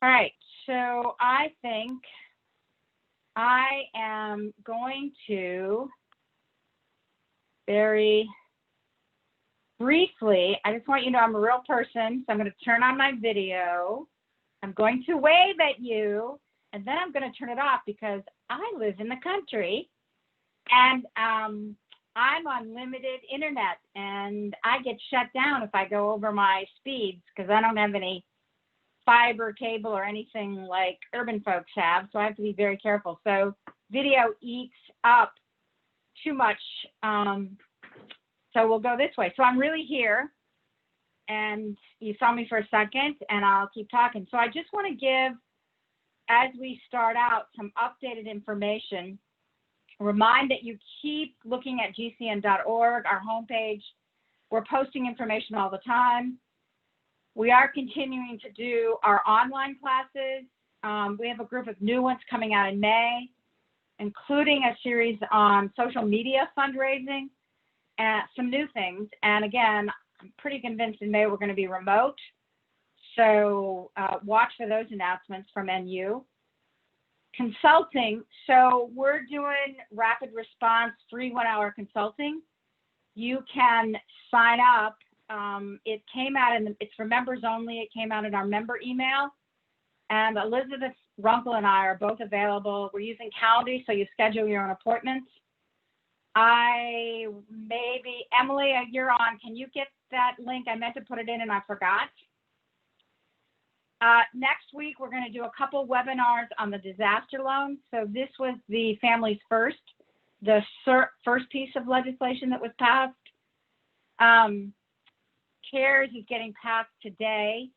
All right, so I think I am going to very briefly, I just want you to know I'm a real person, so I'm going to turn on my video. I'm going to wave at you, and then I'm going to turn it off because I live in the country, and I'm on limited internet, and I get shut down if I go over my speeds because I don't have any fiber cable or anything like urban folks have, so I have to be very careful. So video eats up too much, so we'll go this way. So I'm really here, and you saw me for a second, and I'll keep talking. So I just want to give, as we start out, some updated information. Remind that you keep looking at gcn.org, our homepage. We're posting information all the time. We are continuing to do our online classes. We have a group of new ones coming out in May, including a series on social media fundraising and some new things. And again, I'm pretty convinced in May we're going to be remote. So watch for those announcements from NU. Consulting. So we're doing rapid response, free 1-hour consulting. You can sign up. It came out it's for members only. It came out in our member email. And Elizabeth Runkle and I are both available. We're using Calendly, so you schedule your own appointments. Emily, you're on. Can you get that link? I meant to put it in and I forgot. Next week, we're going to do a couple webinars on the disaster loan. So this was the Families First, the first piece of legislation that was passed. CARES is getting passed today.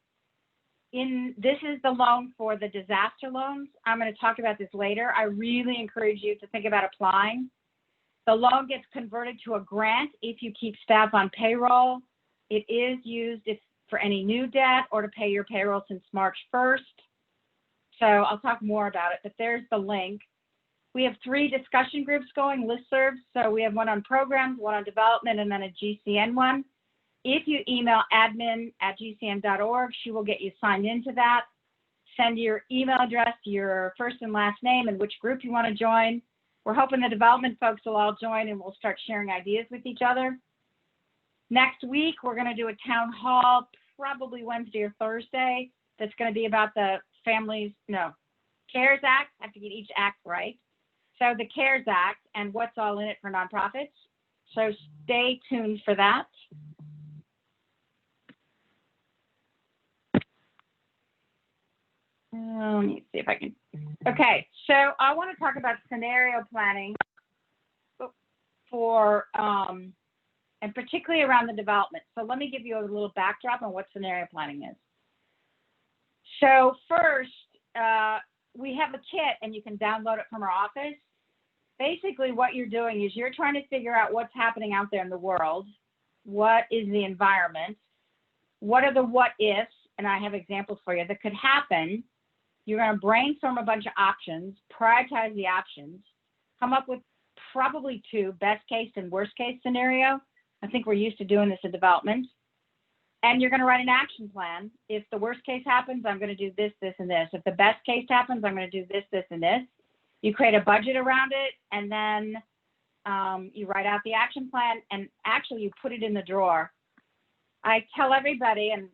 This is the loan for the disaster loans. I'm going to talk about this later. I really encourage you to think about applying. The loan gets converted to a grant if you keep staff on payroll. It is used for any new debt or to pay your payroll since March 1st. So I'll talk more about it, but there's the link. We have 3 discussion groups going, listservs. So we have one on programs, one on development, and then a GCN one. If you email admin@gcn.org, she will get you signed into that. Send your email address, your first and last name, and which group you want to join. We're hoping the development folks will all join and we'll start sharing ideas with each other. Next week, we're going to do a town hall, probably Wednesday or Thursday. That's going to be about the CARES Act. I have to get each act right. So the CARES Act and what's all in it for nonprofits. So stay tuned for that. Let me see if I can. Okay, so I want to talk about scenario planning for, and particularly around the development. So let me give you a little backdrop on what scenario planning is. So first, we have a kit and you can download it from our office. Basically what you're doing is you're trying to figure out what's happening out there in the world. What is the environment? What are the what ifs? And I have examples for you that could happen. You're going to brainstorm a bunch of options, prioritize the options, come up with probably 2, best case and worst case scenario. I think we're used to doing this in development. And you're going to write an action plan. If the worst case happens, I'm going to do this, this, and this. If the best case happens, I'm going to do this, this, and this. You create a budget around it, and then you write out the action plan, and actually you put it in the drawer. I tell everybody, and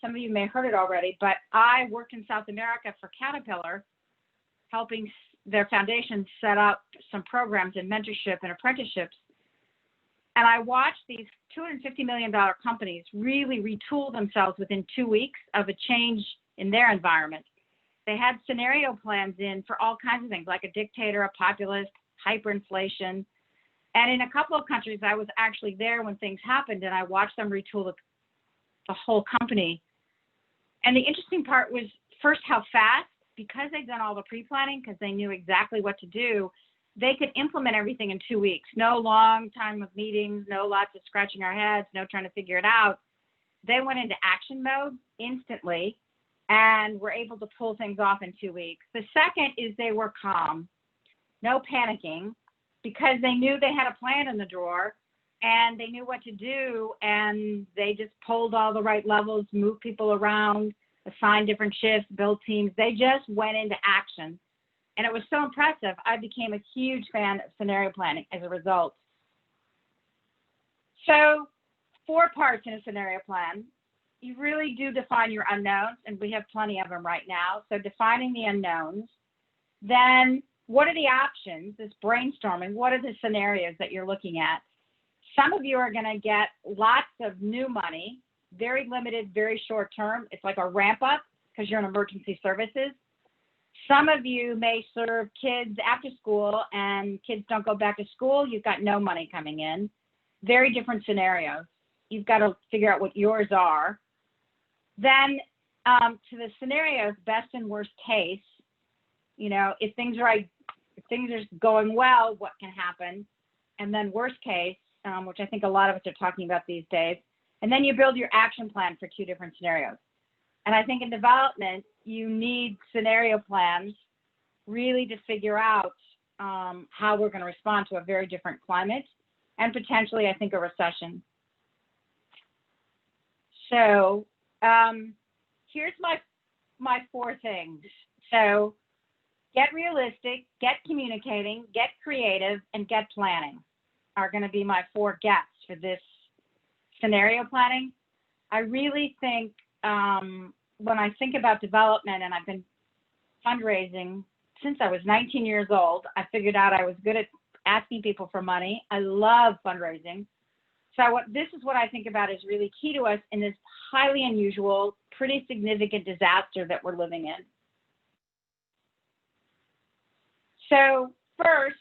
some of you may have heard it already, but I worked in South America for Caterpillar, helping their foundation set up some programs in mentorship and apprenticeships. And I watched these $250 million companies really retool themselves within 2 weeks of a change in their environment. They had scenario plans in for all kinds of things, like a dictator, a populist, hyperinflation. And in a couple of countries, I was actually there when things happened, and I watched them retool the whole company. And the interesting part was first how fast, because they'd done all the pre-planning, because they knew exactly what to do, they could implement everything in 2 weeks. No long time of meetings, no lots of scratching our heads, no trying to figure it out. They went into action mode instantly and were able to pull things off in 2 weeks. The second is they were calm, no panicking, because they knew they had a plan in the drawer and they knew what to do, and they just pulled all the right levels, moved people around. assign different shifts, build teams. They just went into action. And it was so impressive. I became a huge fan of scenario planning as a result. So 4 parts in a scenario plan. You really do define your unknowns, and we have plenty of them right now. So defining the unknowns. Then what are the options, this brainstorming, what are the scenarios that you're looking at? Some of you are going to get lots of new money, very limited, very short term. It's like a ramp up because you're in emergency services. Some of you may serve kids after school and kids don't go back to school. You've got no money coming in. Very different scenarios. You've got to figure out what yours are. Then to the scenarios, best and worst case, you know, if things are going well, what can happen? And then worst case, which I think a lot of us are talking about these days. And then you build your action plan for 2 different scenarios. And I think in development, you need scenario plans really to figure out how we're going to respond to a very different climate and potentially, I think, a recession. So here's my 4 things. So get realistic, get communicating, get creative, and get planning are going to be my 4 gets for this scenario planning. I really think when I think about development, and I've been fundraising since I was 19 years old, I figured out I was good at asking people for money. I love fundraising. So this is what I think about is really key to us in this highly unusual, pretty significant disaster that we're living in. So first,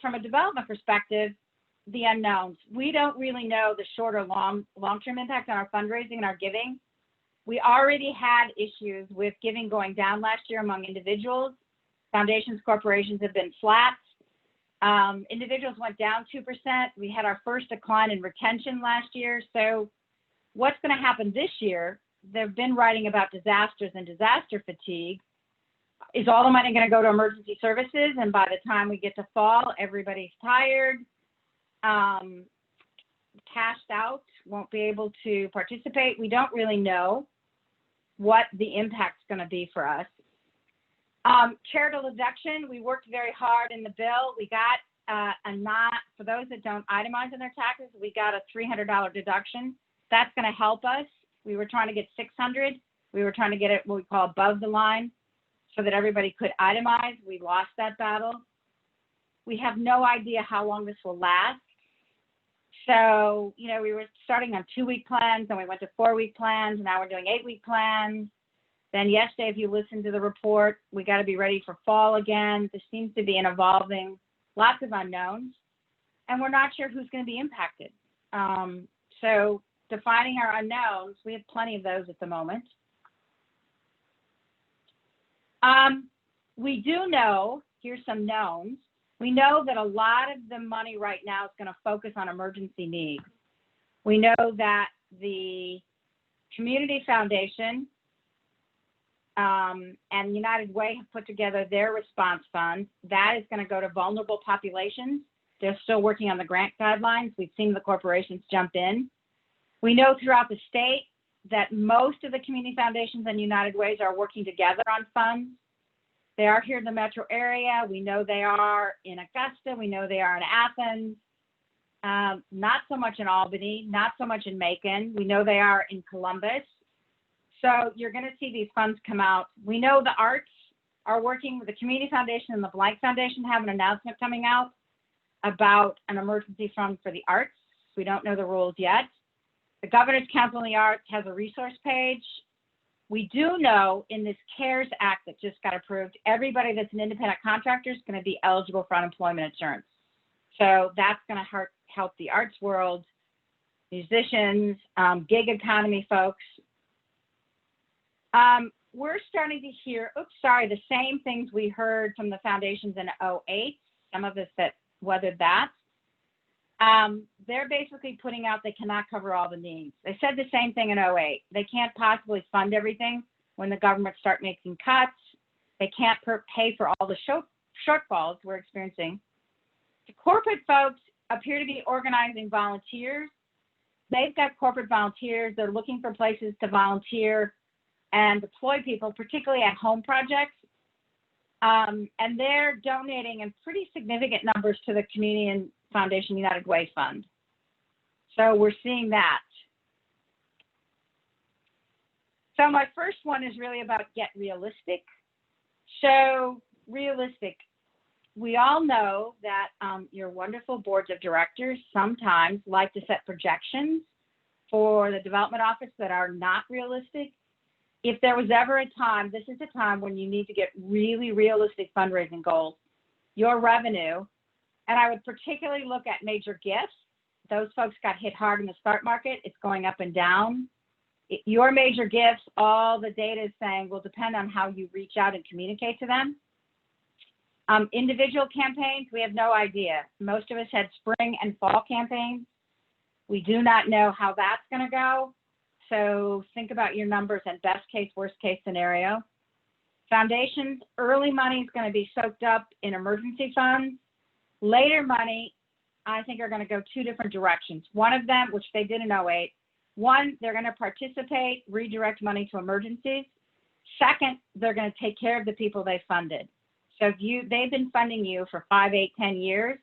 from a development perspective, the unknowns. We don't really know the short or long-term impact on our fundraising and our giving. We already had issues with giving going down last year among individuals. Foundations, corporations have been flat. Individuals went down 2%. We had our first decline in retention last year. So what's going to happen this year? They've been writing about disasters and disaster fatigue. Is all the money going to go to emergency services? And by the time we get to fall, everybody's tired, cashed out, won't be able to participate. We don't really know what the impact's going to be for us. Charitable deduction, we worked very hard in the bill. We got for those that don't itemize in their taxes, we got a $300 deduction. That's going to help us. We were trying to get $600. We were trying to get it what we call above the line so that everybody could itemize. We lost that battle. We have no idea how long this will last. So, you know, we were starting on 2-week plans, then we went to 4-week plans, and now we're doing 8-week plans. Then yesterday, if you listen to the report, we got to be ready for fall again. There seems to be an evolving, lots of unknowns, and we're not sure who's going to be impacted. So defining our unknowns, we have plenty of those at the moment. We do know, here's some knowns. We know that a lot of the money right now is going to focus on emergency needs. We know that the Community Foundation and United Way have put together their response fund. That is going to go to vulnerable populations. They're still working on the grant guidelines. We've seen the corporations jump in. We know throughout the state that most of the community foundations and United Ways are working together on funds. They are here in the metro area. We know they are in Augusta. We know they are in Athens. Not so much in Albany, not so much in Macon. We know they are in Columbus. So you're going to see these funds come out. We know the arts are working with the Community Foundation and the Blank Foundation, have an announcement coming out about an emergency fund for the arts. We don't know the rules yet. The Governor's Council on the Arts has a resource page. We do know in this CARES Act that just got approved, everybody that's an independent contractor is going to be eligible for unemployment insurance. So that's going to help the arts world, musicians, gig economy folks. We're starting to hear, the same things we heard from the foundations in 2008, some of us that weathered that. They're basically putting out they cannot cover all the needs. They said the same thing in 2008. They can't possibly fund everything when the government start making cuts. They can't pay for all the shortfalls we're experiencing. The corporate folks appear to be organizing volunteers. They've got corporate volunteers. They're looking for places to volunteer. and deploy people, particularly at home projects. And they're donating in pretty significant numbers to the Community and Foundation United Way Fund. So we're seeing that. So my first one is really about get realistic. So realistic. We all know that your wonderful boards of directors sometimes like to set projections for the development office that are not realistic. If there was ever a time, this is a time when you need to get really realistic fundraising goals, your revenue, and I would particularly look at major gifts. Those folks got hit hard in the start market. It's going up and down. Your major gifts, all the data is saying will depend on how you reach out and communicate to them. Individual campaigns, we have no idea. Most of us had spring and fall campaigns. We do not know how that's going to go. So think about your numbers and best case, worst case scenario. Foundations, early money is going to be soaked up in emergency funds. Later money, I think, are going to go two different directions. One of them, which they did in 08, one, they're going to participate, redirect money to emergencies. Second, they're going to take care of the people they funded. So if they've been funding you for 5, 8, 10 years,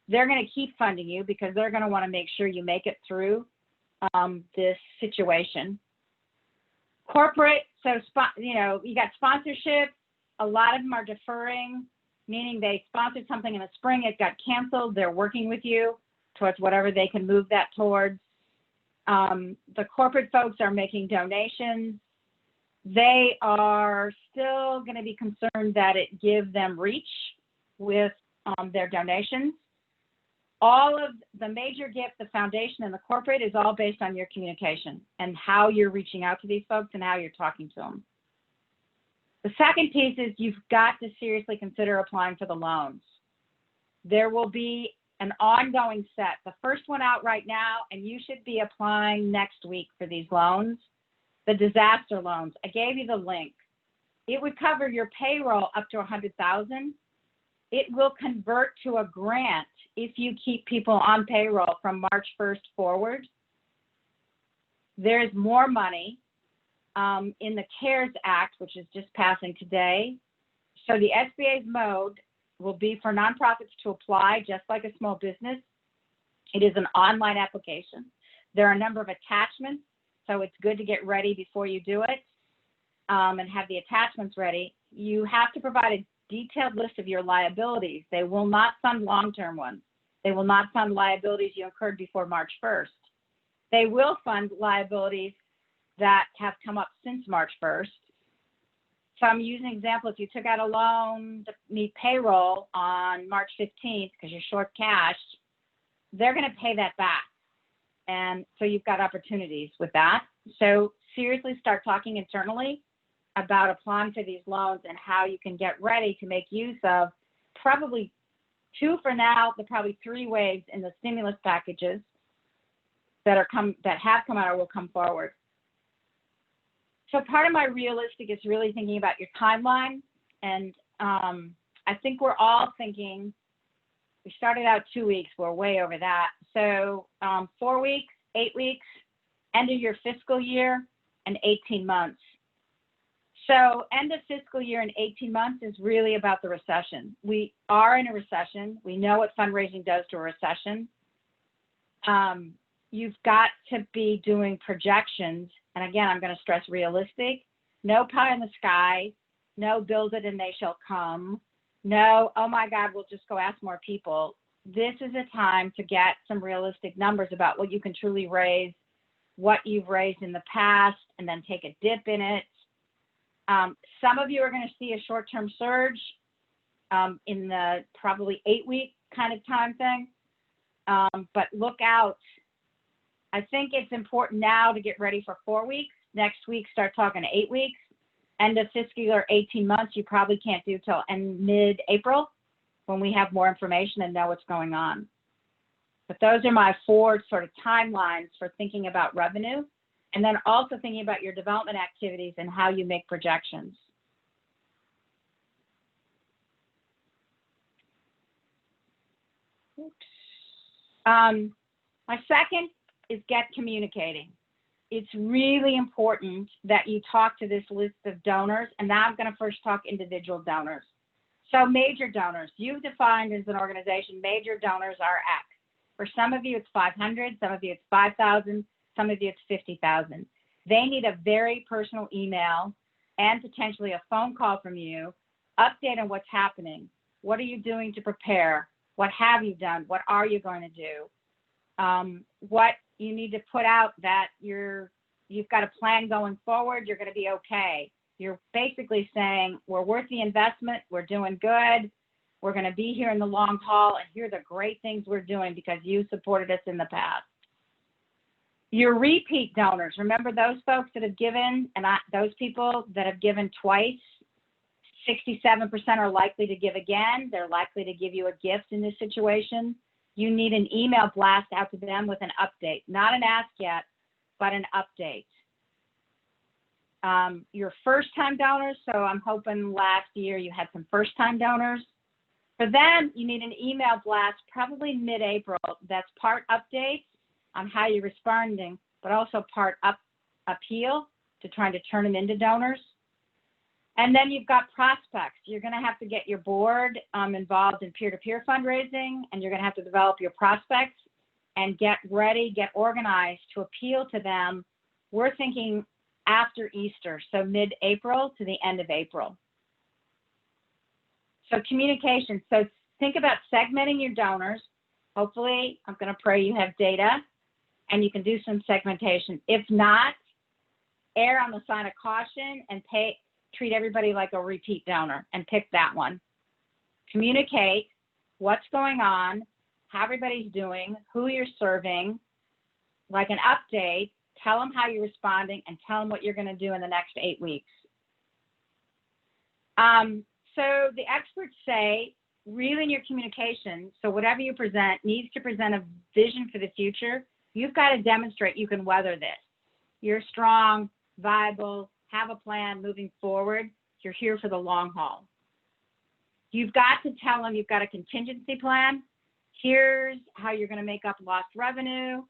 they're going to keep funding you because they're going to want to make sure you make it through this situation. Corporate, so you got sponsorship. A lot of them are deferring, meaning they sponsored something in the spring, it got canceled. They're working with you towards whatever they can move that towards. The corporate folks are making donations. They are still going to be concerned that it gives them reach with their donations. All of the major gift, the foundation, and the corporate is all based on your communication and how you're reaching out to these folks and how you're talking to them. The second piece is you've got to seriously consider applying for the loans. There will be an ongoing set. The first one out right now, and you should be applying next week for these loans, the disaster loans. I gave you the link. It would cover your payroll up to $100,000. It will convert to a grant if you keep people on payroll from March 1st forward. There's more money in the CARES Act, which is just passing today. So the SBA's mode will be for nonprofits to apply just like a small business. It is an online application. There are a number of attachments, so it's good to get ready before you do it and have the attachments ready. You have to provide a detailed list of your liabilities. They will not fund long-term ones. They will not fund liabilities you incurred before March 1st. They will fund liabilities that have come up since March 1st. So I'm using an example. If you took out a loan to meet payroll on March 15th because you're short cash, they're going to pay that back. And so you've got opportunities with that. So seriously start talking internally about applying for these loans and how you can get ready to make use of probably 2 for now, but probably 3 waves in the stimulus packages that have come out or will come forward. So part of my realistic is really thinking about your timeline. And I think we're all thinking, we started out 2 weeks, we're way over that. So 4 weeks, 8 weeks, end of your fiscal year, and 18 months. So end of fiscal year and 18 months is really about the recession. We are in a recession. We know what fundraising does to a recession. You've got to be doing projections. And again, I'm going to stress realistic. No pie in the sky. No build it and they shall come. No, oh my God, we'll just go ask more people. This is a time to get some realistic numbers about what you can truly raise, what you've raised in the past, and then take a dip in it. Some of you are going to see a short-term surge in the probably 8-week kind of time thing. But look out. I think it's important now to get ready for 4 weeks. Next week, start talking 8 weeks. End of fiscal year, 18 months, you probably can't do till mid-April when we have more information and know what's going on. But those are my 4 sort of timelines for thinking about revenue, and then also thinking about your development activities and how you make projections. My second is get communicating. it's really important that you talk to this list of donors. And now I'm going to first talk individual donors. So major donors, you've defined as an organization, major donors are X. For some of you, it's 500, some of you, it's 5,000, some of you, it's 50,000. They need a very personal email and potentially a phone call from you, update on what's happening. What are you doing to prepare? What have you done? What are you going to do? What you need to put out that you've got a plan going forward, you're going to be okay. You're basically saying, we're worth the investment, we're doing good, we're going to be here in the long haul, and here are the great things we're doing because you supported us in the past. Your repeat donors, remember those folks that have given, and those people that have given twice, 67% are likely to give again. They're likely to give you a gift in this situation. You need an email blast out to them with an update, not an ask yet, but an update. Your first-time donors, so I'm hoping last year you had some first-time donors. For them, you need an email blast probably mid-April that's part update on how you're responding, but also part appeal to trying to turn them into donors. And then you've got prospects. You're going to have to get your board involved in peer-to-peer fundraising, and you're going to have to develop your prospects and get ready, get organized to appeal to them. We're thinking after Easter, so mid-April to the end of April. So communication. So think about segmenting your donors. Hopefully, I'm going to pray you have data and you can do some segmentation. If not, err on the side of caution and treat everybody like a repeat donor and pick that one. Communicate what's going on, how everybody's doing, who you're serving, like an update. Tell them how you're responding and tell them what you're going to do in the next 8 weeks. So the experts say, reel in your communication. So whatever you present needs to present a vision for the future. You've got to demonstrate you can weather this. You're strong, viable, have a plan moving forward. You're here for the long haul. You've got to tell them you've got a contingency plan. Here's how you're going to make up lost revenue.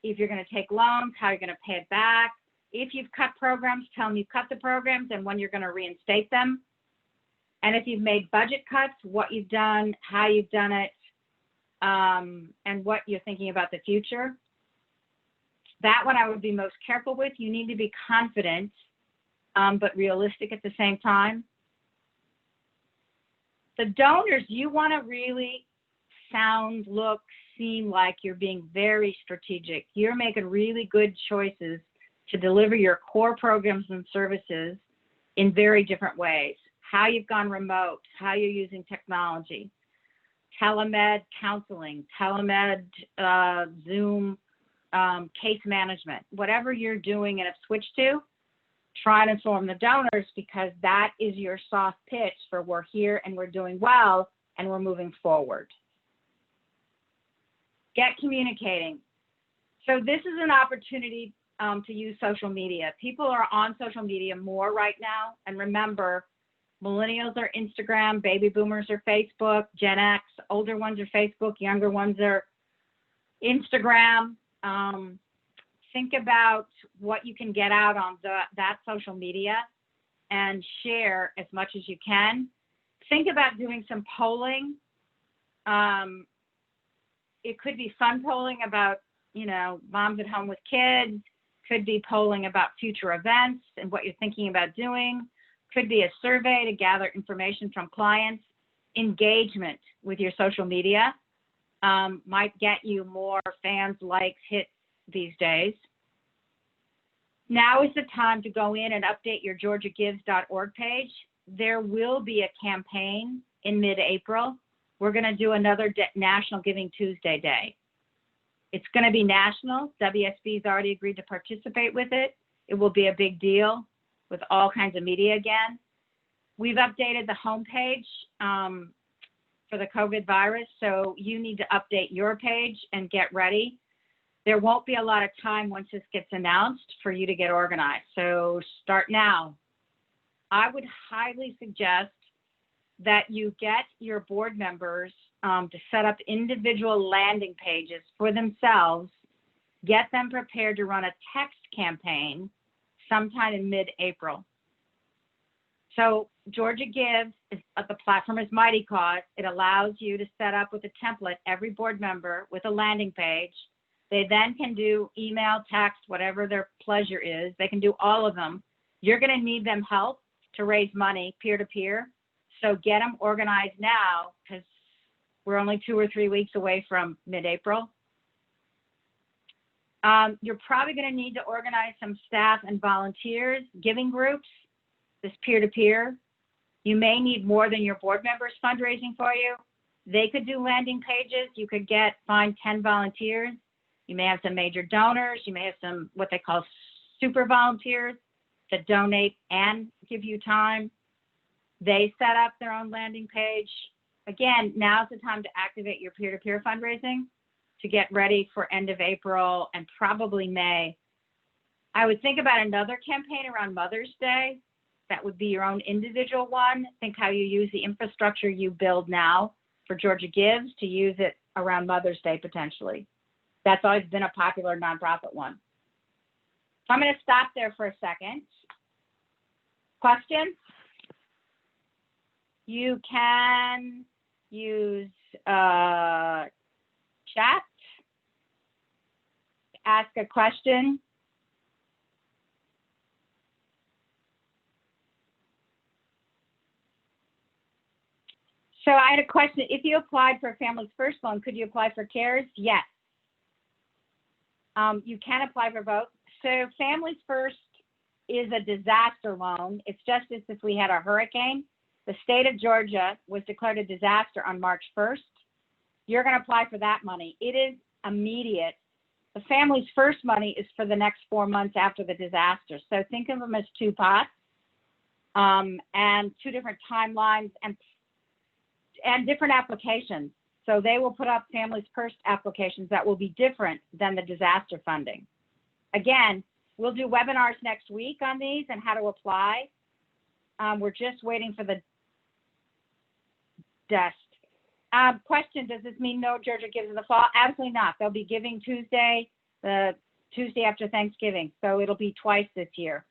If you're going to take loans, how you're going to pay it back. If you've cut programs, tell them you've cut the programs and when you're going to reinstate them. And if you've made budget cuts, what you've done, how you've done it, and what you're thinking about the future. That one I would be most careful with. You need to be confident, but realistic at the same time. The donors, you want to really sound, look, seem like you're being very strategic. You're making really good choices to deliver your core programs and services in very different ways. How you've gone remote, how you're using technology, telemed counseling, telemed Zoom case management, whatever you're doing and have switched to, try and inform the donors because that is your soft pitch for we're here and we're doing well and we're moving forward. Get communicating. So this is an opportunity to use social media. People are on social media more right now. And remember, millennials are Instagram, baby boomers are Facebook, Gen X, older ones are Facebook, younger ones are Instagram. Think about what you can get out on that social media and share as much as you can. Think about doing some polling. It could be fun polling about, moms at home with kids. Could be polling about future events and what you're thinking about doing. Could be a survey to gather information from clients. Engagement with your social media might get you more fans, likes, hits these days. Now is the time to go in and update your georgiagives.org page. There will be a campaign in mid-April. We're going to do another National Giving Tuesday day. It's going to be national. WSB's already agreed to participate with it. It will be a big deal with all kinds of media again. We've updated the homepage for the COVID virus, so you need to update your page and get ready. There won't be a lot of time once this gets announced for you to get organized, so start now. I would highly suggest that you get your board members to set up individual landing pages for themselves Get them prepared to run a text campaign sometime in mid-April. So Georgia Gives, the platform is Mighty Cause. It allows you to set up with a template every board member with a landing page. They then can do email, text, whatever their pleasure is. They can do all of them. You're going to need them help to raise money peer-to-peer. So get them organized now, because we're only 2 or 3 weeks away from mid-April. You're probably going to need to organize some staff and volunteers, giving groups, this peer-to-peer. You may need more than your board members fundraising for you. They could do landing pages. You could find 10 volunteers. You may have some major donors. You may have some what they call super volunteers that donate and give you time. They set up their own landing page. Again, now's the time to activate your peer-to-peer fundraising to get ready for end of April and probably May. I would think about another campaign around Mother's Day. That would be your own individual one. Think how you use the infrastructure you build now for Georgia Gives to use it around Mother's Day potentially. That's always been a popular nonprofit one. So I'm going to stop there for a second. Questions? You can use chat to ask a question. So I had a question. If you applied for a Families First loan, could you apply for CARES? Yes. You can apply for both. So Families First is a disaster loan. It's just as if we had a hurricane. The state of Georgia was declared a disaster on March 1st. You're going to apply for that money. It is immediate. The Families First money is for the next 4 months after the disaster. So think of them as 2 pots and 2 different timelines and different applications. So they will put up Families First applications that will be different than the disaster funding. Again, we'll do webinars next week on these and how to apply. We're just waiting for the desk. Question, does this mean no Georgia Gives in the fall? Absolutely not. They'll be giving Tuesday, the Tuesday after Thanksgiving. So it'll be twice this year.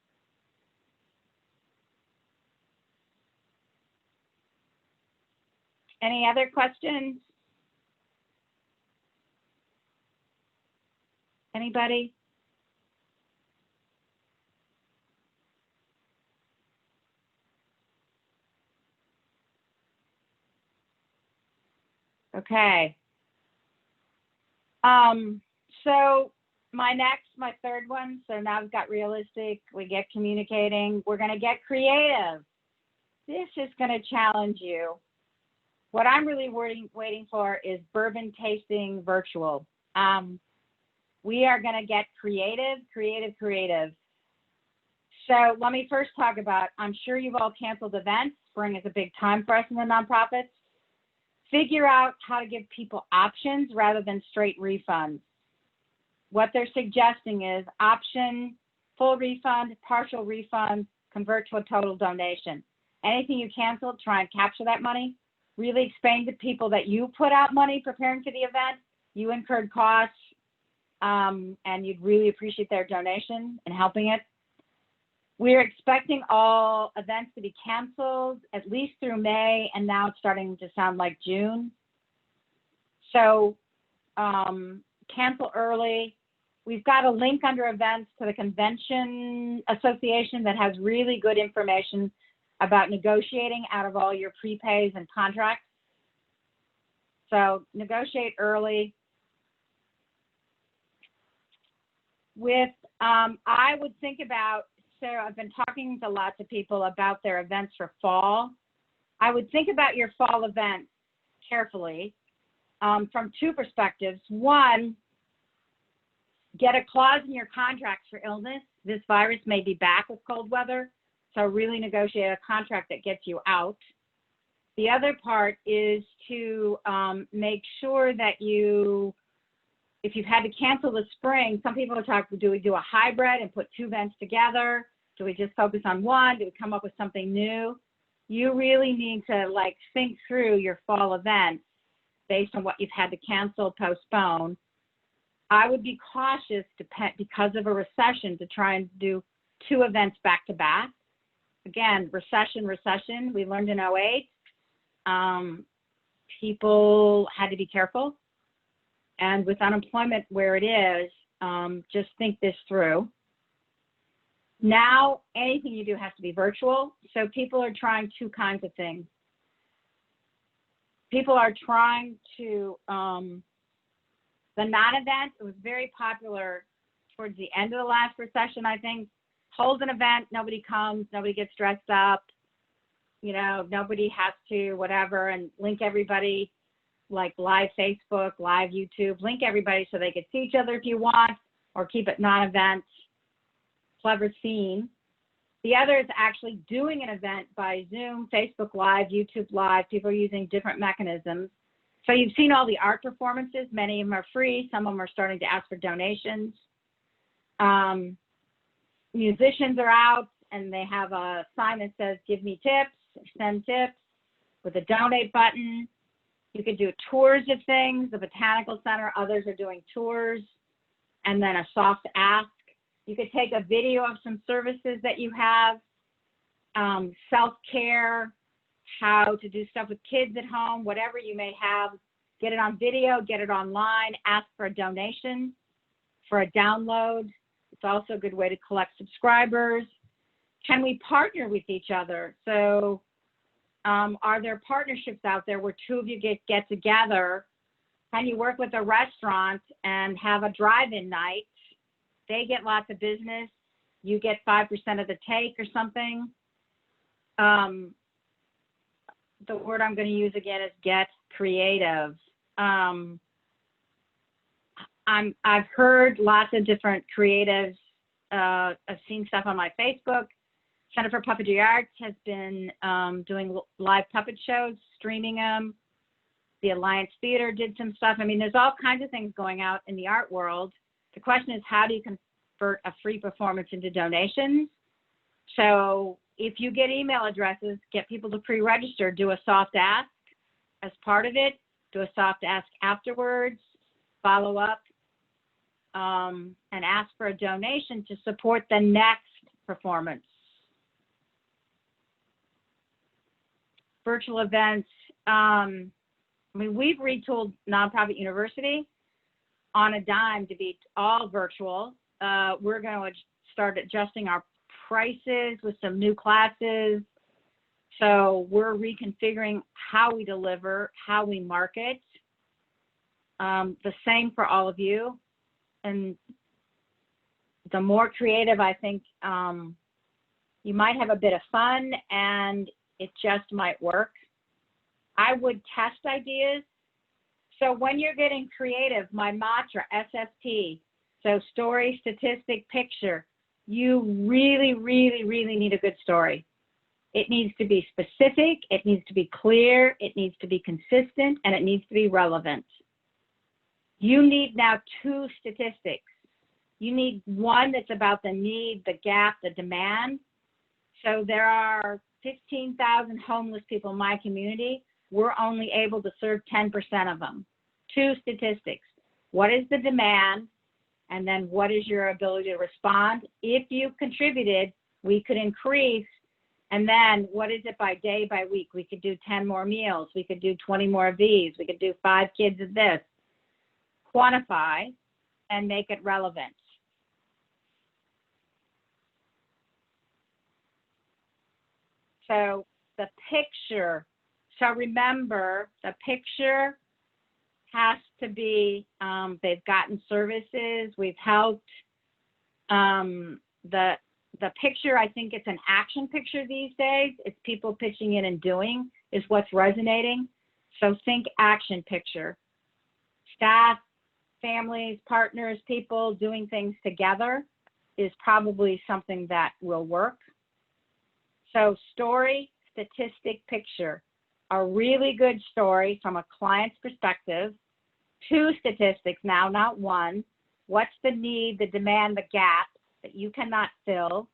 Any other questions? Anybody? Okay. So my third one, so now we've got realistic, we get communicating, we're going to get creative. This is going to challenge you. What I'm really waiting for is bourbon tasting virtual. We are going to get creative. So let me first talk about, I'm sure you've all canceled events. Spring is a big time for us in the nonprofits. Figure out how to give people options rather than straight refunds. What they're suggesting is option, full refund, partial refund, convert to a total donation. Anything you canceled, try and capture that money. Really explain to people that you put out money preparing for the event, you incurred costs, and you'd really appreciate their donation and helping it. We're expecting all events to be canceled at least through May, and now it's starting to sound like June. So cancel early. We've got a link under events to the Convention Association that has really good information about negotiating out of all your prepays and contracts. So negotiate early. I would think about, so I've been talking to lots of people about their events for fall. I would think about your fall events carefully from 2 perspectives. One, get a clause in your contracts for illness. This virus may be back with cold weather, so really negotiate a contract that gets you out. The other part is to make sure that if you've had to cancel the spring, some people talk, do we do a hybrid and put 2 events together? Do we just focus on one? Do we come up with something new? You really need to think through your fall events based on what you've had to cancel, postpone. I would be cautious because of a recession to try and do 2 events back to back. Again, recession. We learned in '08. People had to be careful. And with unemployment where it is, just think this through. Now, anything you do has to be virtual. So people are trying 2 kinds of things. People are trying to, the non-event, it was very popular towards the end of the last recession, I think. Hold an event, nobody comes, nobody gets dressed up, you know, nobody has to whatever, and link everybody, like live Facebook, live YouTube, link everybody so they could see each other if you want, or keep it non-event. Clever scene. The other is actually doing an event by Zoom, Facebook Live, YouTube Live. People are using different mechanisms. So you've seen all the art performances. Many of them are free. Some of them are starting to ask for donations. Musicians are out and they have a sign that says, give me tips, send tips, with a donate button. You could do tours of things, the Botanical Center, others are doing tours, and then a soft ask. You could take a video of some services that you have, self-care, how to do stuff with kids at home, whatever you may have, get it on video, get it online, ask for a donation for a download. It's also a good way to collect subscribers. Can we partner with each other? So are there partnerships out there where 2 of you get together? Can you work with a restaurant and have a drive-in night? They get lots of business. You get 5% of the take or something. The word I'm going to use again is get creative. I've heard lots of different creatives. I've seen stuff on my Facebook. Center for Puppetry Arts has been doing live puppet shows, streaming them. The Alliance Theater did some stuff. I mean, there's all kinds of things going out in the art world. The question is, how do you convert a free performance into donations? So if you get email addresses, get people to pre-register, do a soft ask as part of it, do a soft ask afterwards, follow up, and ask for a donation to support the next performance. Virtual events. I mean, we've retooled Nonprofit University on a dime to be all virtual. We're going to start adjusting our prices with some new classes. So we're reconfiguring how we deliver, how we market. The same for all of you. And the more creative, I think, you might have a bit of fun and it just might work. I would test ideas. So when you're getting creative, my mantra, SST, so story, statistic, picture, you really, really, really need a good story. It needs to be specific, it needs to be clear, it needs to be consistent, and it needs to be relevant. You need now 2 statistics. You need one that's about the need, the gap, the demand. So there are 15,000 homeless people in my community. We're only able to serve 10% of them. 2 statistics. What is the demand? And then what is your ability to respond? If you contributed, we could increase. And then what is it by day, by week? We could do 10 more meals. We could do 20 more of these. We could do 5 kids of this. Quantify and make it relevant. So the picture, so remember, the picture has to be, they've gotten services, we've helped. The picture, I think it's an action picture these days. It's people pitching in and doing is what's resonating. So think action picture. Staff, families, partners, people doing things together is probably something that will work. So story, statistic, picture. A really good story from a client's perspective. 2 statistics now, not 1. What's the need, the demand, the gap that you cannot fill?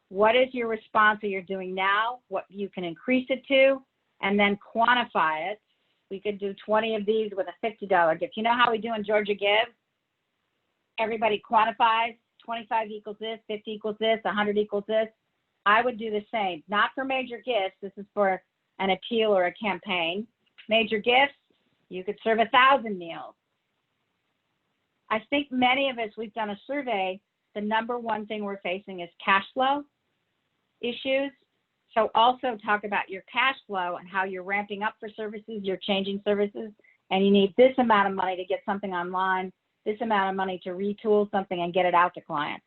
What is your response that you're doing now? What you can increase it to? And then quantify it. We could do 20 of these with a $50 gift. You know how we do in Georgia Give? everybody quantifies 25 equals this, 50 equals this, 100 equals this. I would do the same, not for major gifts. This is for an appeal or a campaign. Major gifts, you could serve 1,000 meals. I think many of us, we've done a survey, the number one thing we're facing is cash flow issues. So also talk about your cash flow and how you're ramping up for services, you're changing services, and you need this amount of money to get something online, this amount of money to retool something and get it out to clients.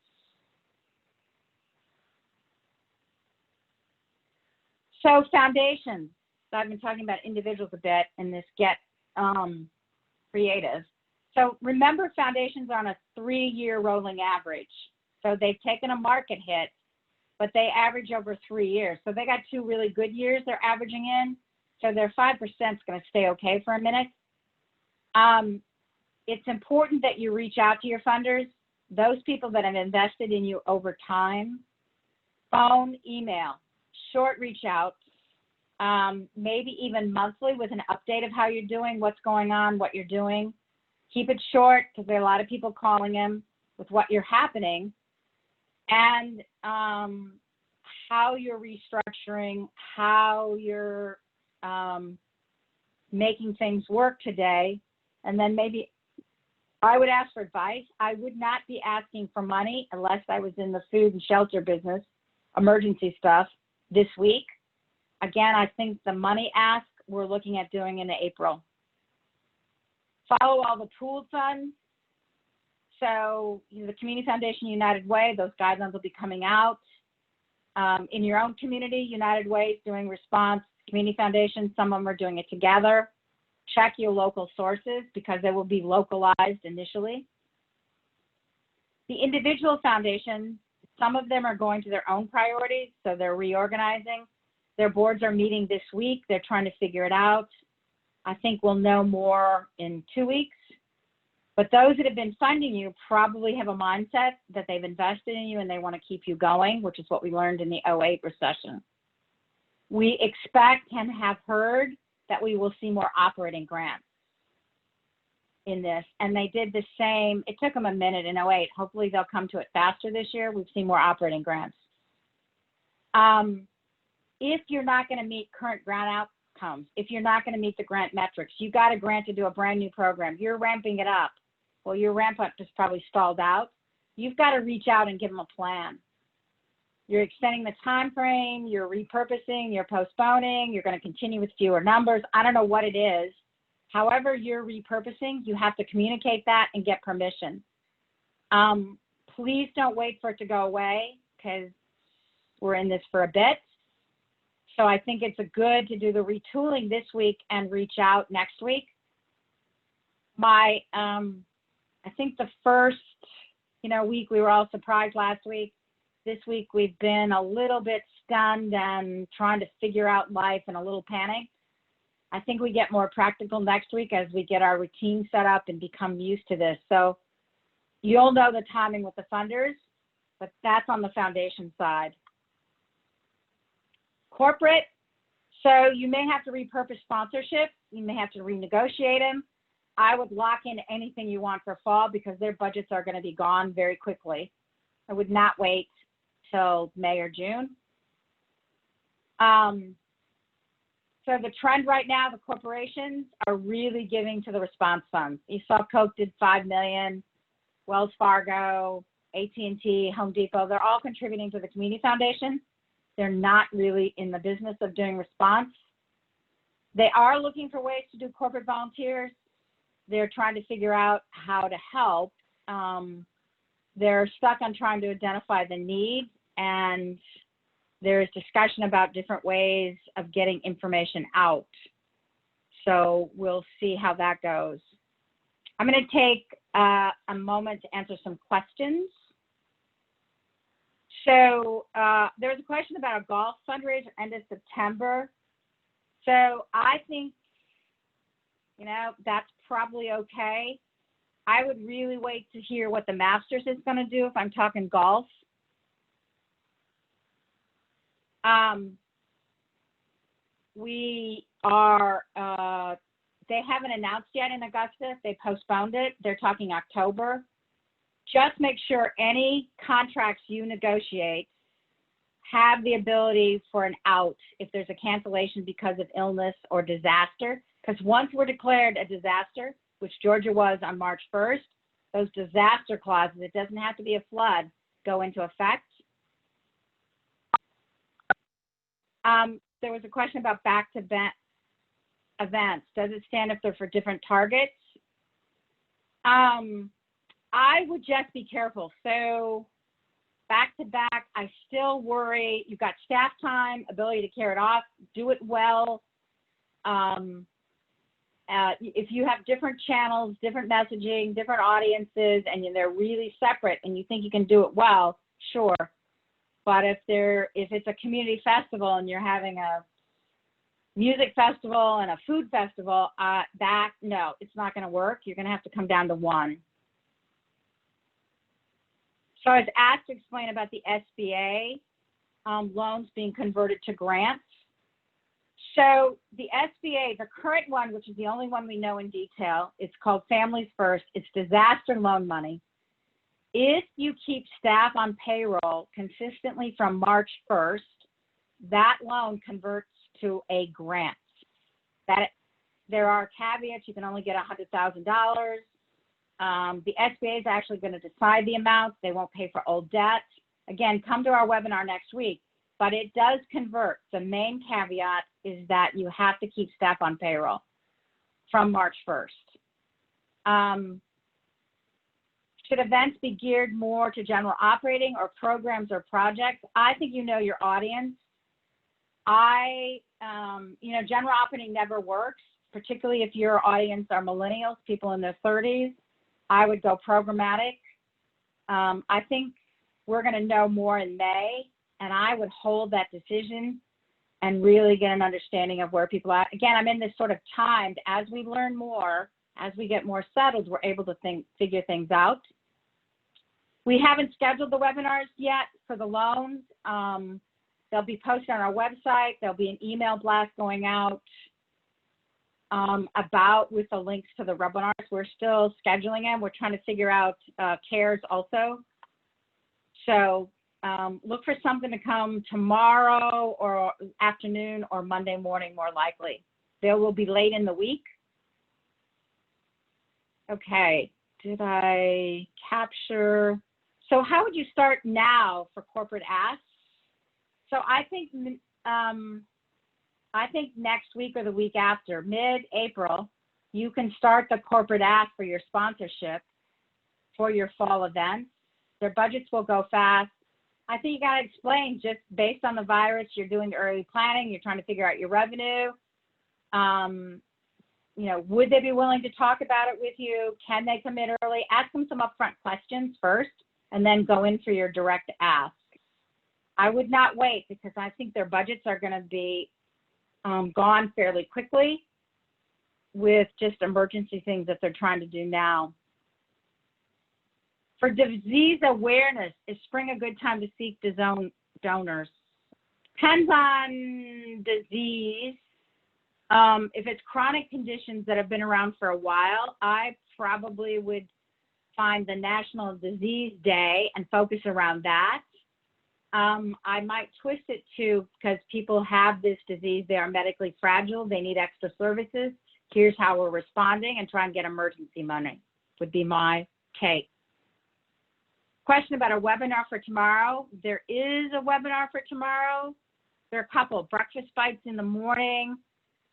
So foundations. So I've been talking about individuals a bit in this Get Creative. So remember, foundations are on a 3-year rolling average. So they've taken a market hit, but they average over 3 years. So they got 2 really good years they're averaging in. So their 5% is going to stay okay for a minute. It's important that you reach out to your funders, those people that have invested in you over time. Phone, email, short reach out, maybe even monthly with an update of how you're doing, what's going on, what you're doing. Keep it short because there are a lot of people calling him with what you're happening, and how you're restructuring, how you're making things work today. And then maybe I would ask for advice. I would not be asking for money unless I was in the food and shelter business, emergency stuff this week. Again, I think the money ask we're looking at doing in April. Follow all the pooled funds. So the Community Foundation United Way, those guidelines will be coming out. In your own community, United Way is doing response. Community Foundation, some of them are doing it together. Check your local sources because they will be localized initially. The individual foundations, some of them are going to their own priorities, so they're reorganizing. Their boards are meeting this week. They're trying to figure it out. I think we'll know more in 2 weeks. But those that have been funding you probably have a mindset that they've invested in you and they want to keep you going, which is what we learned in the '08 recession. We expect and have heard that we will see more operating grants in this. And they did the same. It took them a minute in '08. Hopefully they'll come to it faster this year. We've seen more operating grants. If you're not going to meet current grant outcomes, if you're not going to meet the grant metrics, you got a grant to do a brand new program, you're ramping it up. Well, your ramp up is probably stalled out. You've got to reach out and give them a plan. You're extending the time frame, you're repurposing, you're postponing, you're going to continue with fewer numbers. I don't know what it is. However you're repurposing, you have to communicate that and get permission. Please don't wait for it to go away because we're in this for a bit. So I think it's good to do the retooling this week and reach out next week. I think the first, week we were all surprised last week. This week we've been a little bit stunned and trying to figure out life and a little panic. I think we get more practical next week as we get our routine set up and become used to this. So you'll know the timing with the funders, but that's on the foundation side. Corporate, so you may have to repurpose sponsorship. You may have to renegotiate them. I would lock in anything you want for fall because their budgets are going to be gone very quickly. I would not wait till May or June. So the trend right now, the corporations are really giving to the response funds. You saw Coke did $5 million, Wells Fargo, AT&T, Home Depot, they're all contributing to the Community Foundation. They're not really in the business of doing response. They are looking for ways to do corporate volunteers. They're trying to figure out how to help. They're stuck on trying to identify the need, and there's discussion about different ways of getting information out. So we'll see how that goes. I'm going to take a moment to answer some questions. So there's a question about a golf fundraiser end of September. So I think, that's probably okay. I would really wait to hear what the Masters is going to do if I'm talking golf. They haven't announced yet in Augusta. They postponed it. They're talking October. Just make sure any contracts you negotiate have the ability for an out if there's a cancellation because of illness or disaster. Because once we're declared a disaster, which Georgia was on March 1st, those disaster clauses, it doesn't have to be a flood, go into effect. There was a question about back-to-back events. Does it stand if they're for different targets? I would just be careful. So back-to-back, I still worry. You've got staff time, ability to carry it off, do it well. If you have different channels, different messaging, different audiences, and they're really separate and you think you can do it well, sure. But if it's a community festival and you're having a music festival and a food festival, no, it's not going to work. You're going to have to come down to one. So I was asked to explain about the SBA loans being converted to grants. So the SBA, the current one, which is the only one we know in detail, it's called Families First. It's disaster loan money. If you keep staff on payroll consistently from March 1st, that loan converts to a grant. There are caveats. You can only get $100,000. The SBA is actually going to decide the amount. They won't pay for old debt. Again, come to our webinar next week, but it does convert. The main caveat is that you have to keep staff on payroll from March 1st. Should events be geared more to general operating or programs or projects? I think you know your audience. General operating never works, particularly if your audience are millennials, people in their 30s. I would go programmatic. I think we're going to know more in May, and I would hold that decision and really get an understanding of where people are. Again, I'm in this sort of timed, as we learn more, as we get more settled, we're able to figure things out. We haven't scheduled the webinars yet for the loans. They'll be posted on our website. There'll be an email blast going out with the links to the webinars. We're still scheduling them. We're trying to figure out CARES also. So look for something to come tomorrow or afternoon or Monday morning, more likely. They will be late in the week. Okay, did I capture? So how would you start now for corporate asks? So I think next week or the week after, mid-April, you can start the corporate ask for your sponsorship for your fall events. Their budgets will go fast. I think you got to explain, just based on the virus, you're doing the early planning, you're trying to figure out your revenue. Would they be willing to talk about it with you? Can they commit early? Ask them some upfront questions first, and then go in for your direct ask. I would not wait, because I think their budgets are going to be gone fairly quickly with just emergency things that they're trying to do now. For disease awareness, is spring a good time to seek donors? Depends on disease. If it's chronic conditions that have been around for a while, I probably would find the National Disease Day and focus around that. I might twist it too, because people have this disease, they are medically fragile, they need extra services. Here's how we're responding, and try and get emergency money, would be my take. Question about a webinar for tomorrow. There is a webinar for tomorrow. There are a couple, breakfast bites in the morning,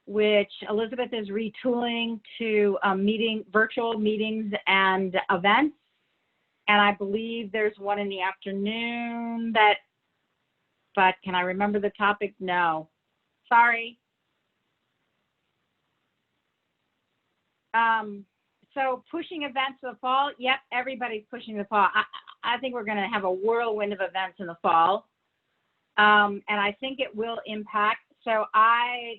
which Elizabeth is retooling to virtual meetings and events. And I believe there's one in the afternoon but can I remember the topic? No, sorry. So pushing events to the fall. Yep, everybody's pushing the fall. I think we're going to have a whirlwind of events in the fall. And I think it will impact. So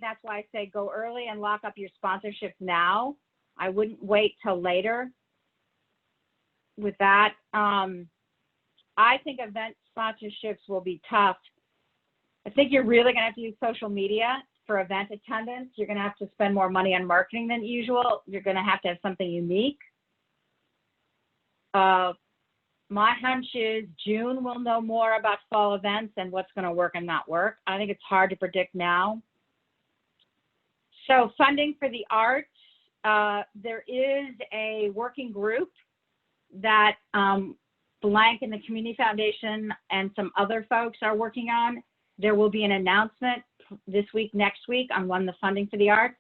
that's why I say go early and lock up your sponsorships now. I wouldn't wait till later with that. I think event sponsorships will be tough. I think you're really going to have to use social media for event attendance. You're going to have to spend more money on marketing than usual. You're going to have something unique. My hunch is June we'll know more about fall events and what's going to work and not work. I think it's hard to predict now. So funding for the arts, there is a working group that Blank and the Community Foundation and some other folks are working on. There will be an announcement this week, next week on when the funding for the arts.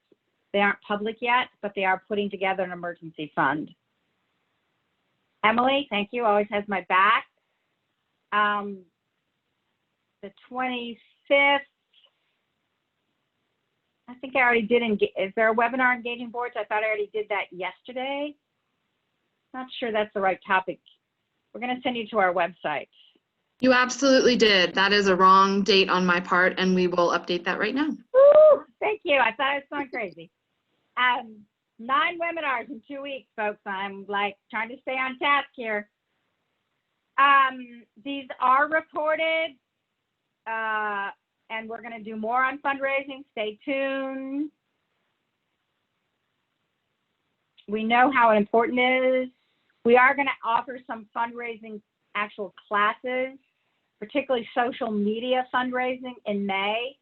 They aren't public yet, but they are putting together an emergency fund. Emily, thank you, always has my back. The 25th, I think I already did, is there a webinar engaging boards? I thought I already did that yesterday. Not sure that's the right topic. We're gonna send you to our website. You absolutely did. That is a wrong date on my part, and we will update that right now. Woo, thank you, I thought I was going crazy. 9 webinars in 2 weeks, folks. I'm like trying to stay on task here. These are recorded, and we're going to do more on fundraising. Stay tuned. We know how important it is. We are going to offer some fundraising actual classes, particularly social media fundraising in May.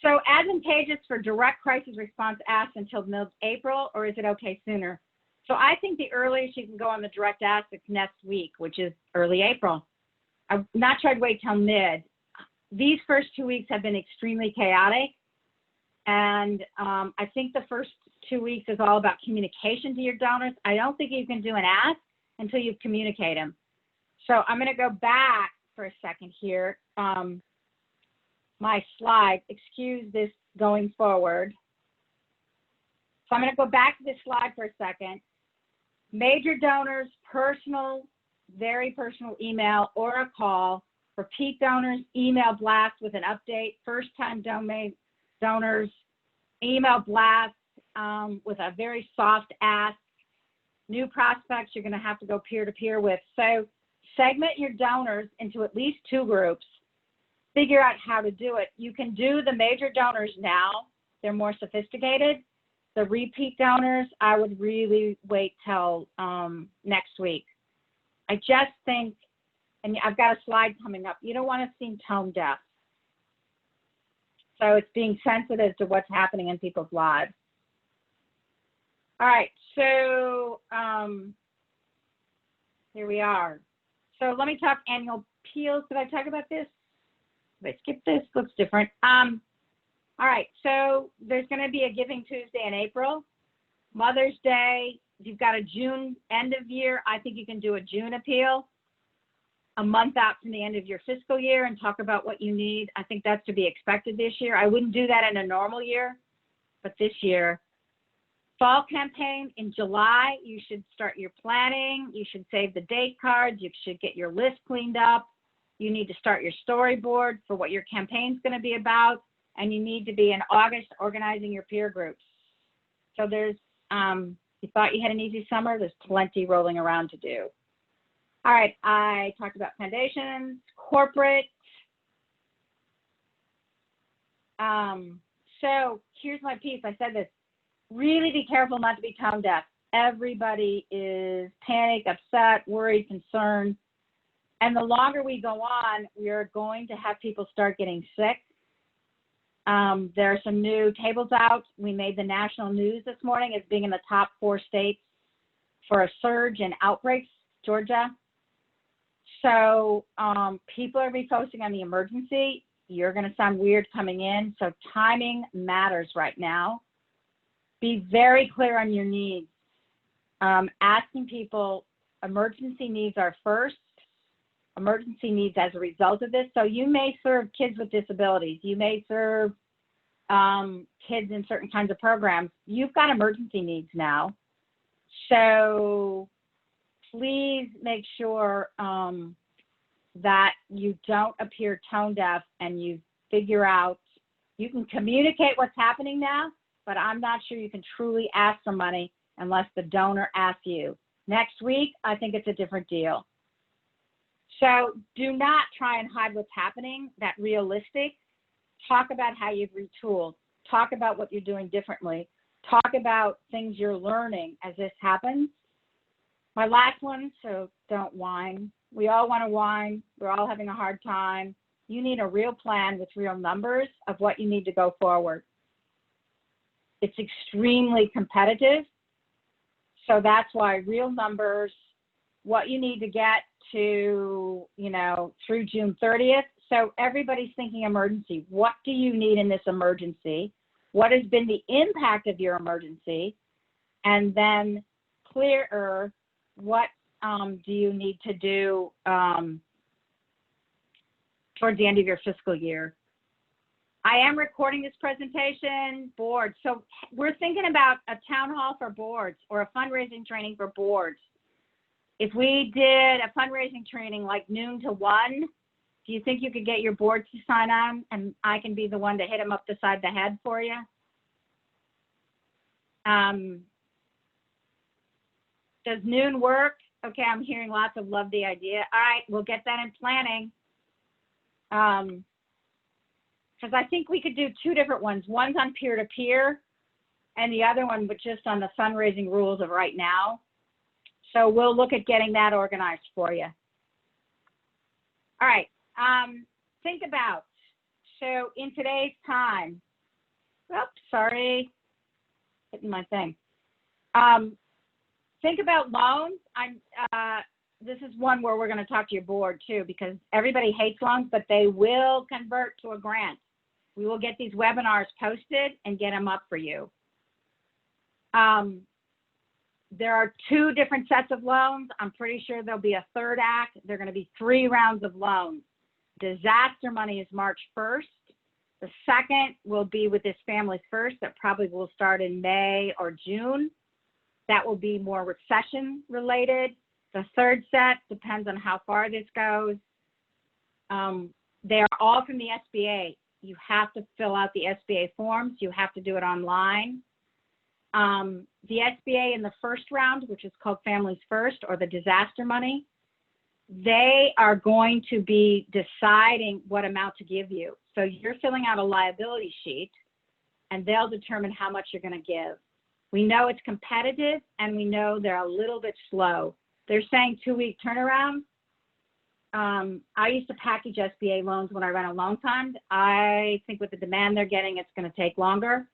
So advantageous for direct crisis response ask until mid-April, or is it okay sooner? So I think the earliest you can go on the direct ask is next week, which is early April. I'm not sure I'd wait till mid. These first 2 weeks have been extremely chaotic. And I think the first 2 weeks is all about communication to your donors. I don't think you can do an ask until you communicate them. So I'm gonna go back for a second here. My slide, excuse this going forward. So I'm going to go back to this slide for a second. Major donors, personal, very personal email or a call. Repeat donors, email blast with an update. First-time donors, email blast with a very soft ask. New prospects, you're going to have to go peer-to-peer with. So segment your donors into at least 2 groups. Figure out how to do it. You can do the major donors now. They're more sophisticated. The repeat donors, I would really wait till next week. I just think, and I've got a slide coming up, you don't want to seem tone deaf. So it's being sensitive to what's happening in people's lives. All right, so here we are. So let me talk annual appeals. Did I talk about this? Let's skip this, looks different. All right, so there's gonna be a Giving Tuesday in April. Mother's Day, you've got a June end of year. I think you can do a June appeal a month out from the end of your fiscal year and talk about what you need. I think that's to be expected this year. I wouldn't do that in a normal year, but this year. Fall campaign in July, you should start your planning. You should save the date cards. You should get your list cleaned up. You need to start your storyboard for what your campaign's going to be about, and you need to be in August organizing your peer groups. So there's, you thought you had an easy summer, there's plenty rolling around to do. All right, I talked about foundations, corporate. So here's my piece, I said this, really be careful not to be tone deaf. Everybody is panicked, upset, worried, concerned. And the longer we go on, we're going to have people start getting sick. There are some new tables out. We made the national news this morning as being in the top 4 states for a surge in outbreaks, Georgia. So people are refocusing on the emergency. You're going to sound weird coming in. So timing matters right now. Be very clear on your needs. Asking people, emergency needs are first. Emergency needs as a result of this. So you may serve kids with disabilities. You may serve kids in certain kinds of programs. You've got emergency needs now. So please make sure that you don't appear tone deaf and you figure out, you can communicate what's happening now, but I'm not sure you can truly ask for money unless the donor asks you. Next week, I think it's a different deal. So do not try and hide what's happening, that realistic. Talk about how you've retooled. Talk about what you're doing differently. Talk about things you're learning as this happens. My last one, so don't whine. We all want to whine. We're all having a hard time. You need a real plan with real numbers of what you need to go forward. It's extremely competitive. So that's why real numbers, what you need to get to, through June 30th. So everybody's thinking emergency. What do you need in this emergency? What has been the impact of your emergency? And then clearer, what do you need to do towards the end of your fiscal year? I am recording this presentation, board. So we're thinking about a town hall for boards or a fundraising training for boards. If we did a fundraising training like noon to 1, do you think you could get your boards to sign on and I can be the one to hit them up the side of the head for you? Does noon work? Okay, I'm hearing lots of love the idea. All right, we'll get that in planning. Because I think we could do 2 different ones. One's on peer-to-peer and the other one but just on the fundraising rules of right now. So we'll look at getting that organized for you. All right, think about, so in today's time, oops, sorry, hitting my thing. Think about loans. This is one where we're going to talk to your board too, because everybody hates loans, but they will convert to a grant. We will get these webinars posted and get them up for you. There are 2 different sets of loans. I'm pretty sure there'll be a third act. There are going to be 3 rounds of loans. Disaster money is March 1st. The second will be with this Families First that probably will start in May or June. That will be more recession related. The third set depends on how far this goes. They are all from the SBA. You have to fill out the SBA forms. You have to do it online. The SBA in the first round, which is called Families First or the disaster money, they are going to be deciding what amount to give you. So you're filling out a liability sheet and they'll determine how much you're going to give. We know it's competitive and we know they're a little bit slow. They're saying 2-week turnaround. I used to package SBA loans when I ran a loan fund. I think with the demand they're getting, it's going to take longer.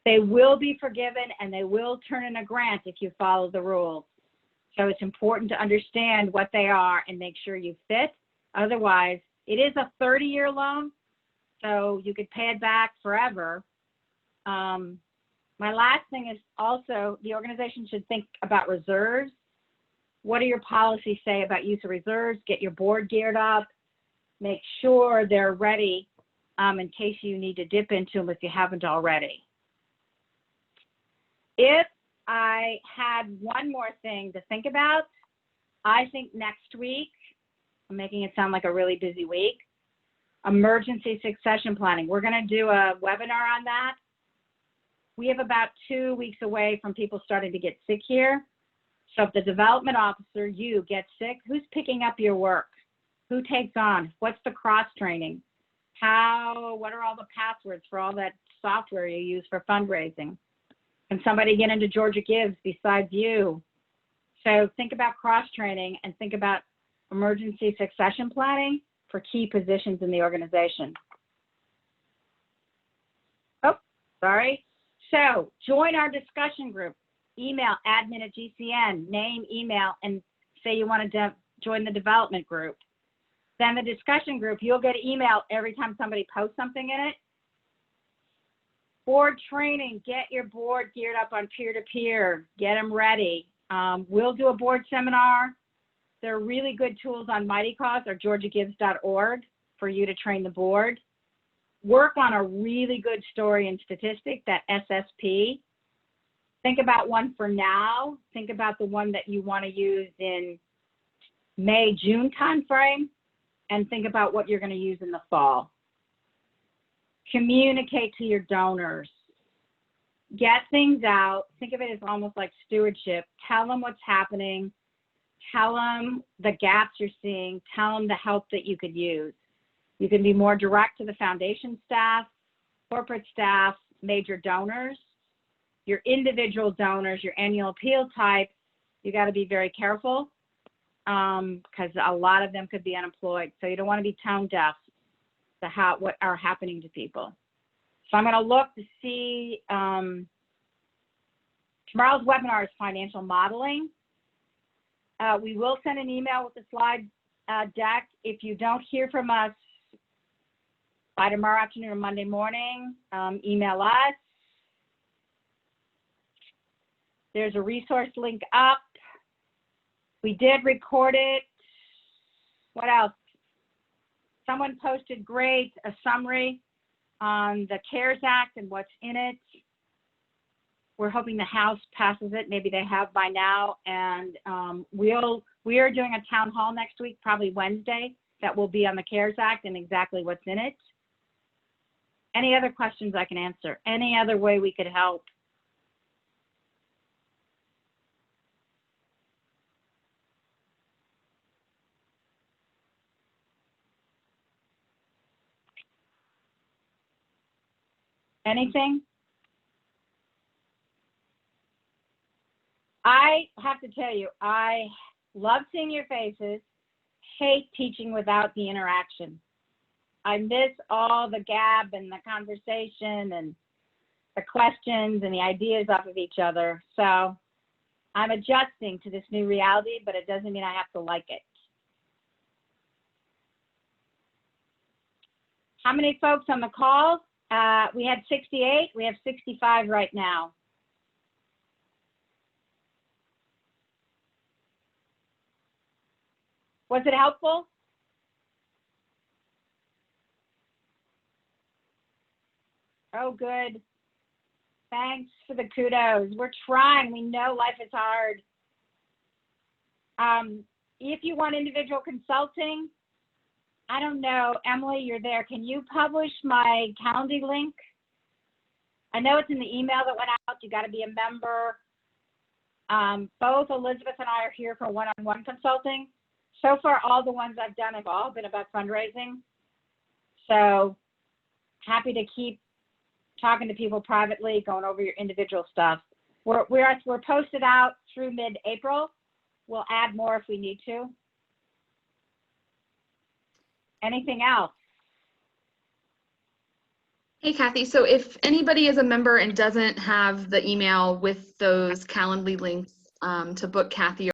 They will be forgiven and they will turn in a grant if you follow the rules. So it's important to understand what they are and make sure you fit. Otherwise, it is a 30-year loan, so you could pay it back forever. My last thing is also the organization should think about reserves. What do your policies say about use of reserves? Get your board geared up. Make sure they're ready in case you need to dip into them if you haven't already. If I had one more thing to think about, I think next week, I'm making it sound like a really busy week, emergency succession planning. We're going to do a webinar on that. We have about 2 weeks away from people starting to get sick here. So if the development officer, you, gets sick, who's picking up your work? Who takes on? What's the cross training? What are all the passwords for all that software you use for fundraising? Can somebody get into Georgia Gives besides you? So think about cross training and think about emergency succession planning for key positions in the organization. Oh, sorry. So join our discussion group. Email admin@GCN, name, email, and say you want to join the development group. Then the discussion group, you'll get an email every time somebody posts something in it. Board training, get your board geared up on peer-to-peer, get them ready. We'll do a board seminar. There are really good tools on Mighty Cause or georgiagives.org for you to train the board. Work on a really good story and statistic, that SSP. Think about one for now. Think about the one that you want to use in May, June timeframe, and think about what you're going to use in the fall. Communicate to your donors. Get things out. Think of it as almost like stewardship. Tell them what's happening. Tell them the gaps you're seeing. Tell them the help that you could use. You can be more direct to the foundation staff, corporate staff, major donors, your individual donors, your annual appeal types, You got to be very careful because a lot of them could be unemployed. So you don't want to be tone deaf to what are happening to people. So I'm going to look to see, tomorrow's webinar is financial modeling. We will send an email with the slide deck. If you don't hear from us by tomorrow afternoon or Monday morning, email us. There's a resource link up. We did record it. What else? Someone posted great, a summary on the CARES Act and what's in it. We're hoping the House passes it. Maybe they have by now. And we are doing a town hall next week, probably Wednesday, that will be on the CARES Act and exactly what's in it. Any other questions I can answer? Any other way we could help? Anything? I have to tell you, I love seeing your faces, hate teaching without the interaction. I miss all the gab and the conversation and the questions and the ideas off of each other. So I'm adjusting to this new reality, but it doesn't mean I have to like it. How many folks on the call? We had 68, we have 65 right now. Was it helpful? Oh, good. Thanks for the kudos. We're trying. We know life is hard. If you want individual consulting, I don't know, Emily, you're there. Can you publish my Calendly link? I know it's in the email that went out. You got to be a member. Both Elizabeth and I are here for one-on-one consulting. So far, all the ones I've done have all been about fundraising. So happy to keep talking to people privately, going over your individual stuff. We're posted out through mid-April. We'll add more if we need to. Anything else? Hey, Kathy. So if anybody is a member and doesn't have the email with those Calendly links to book Kathy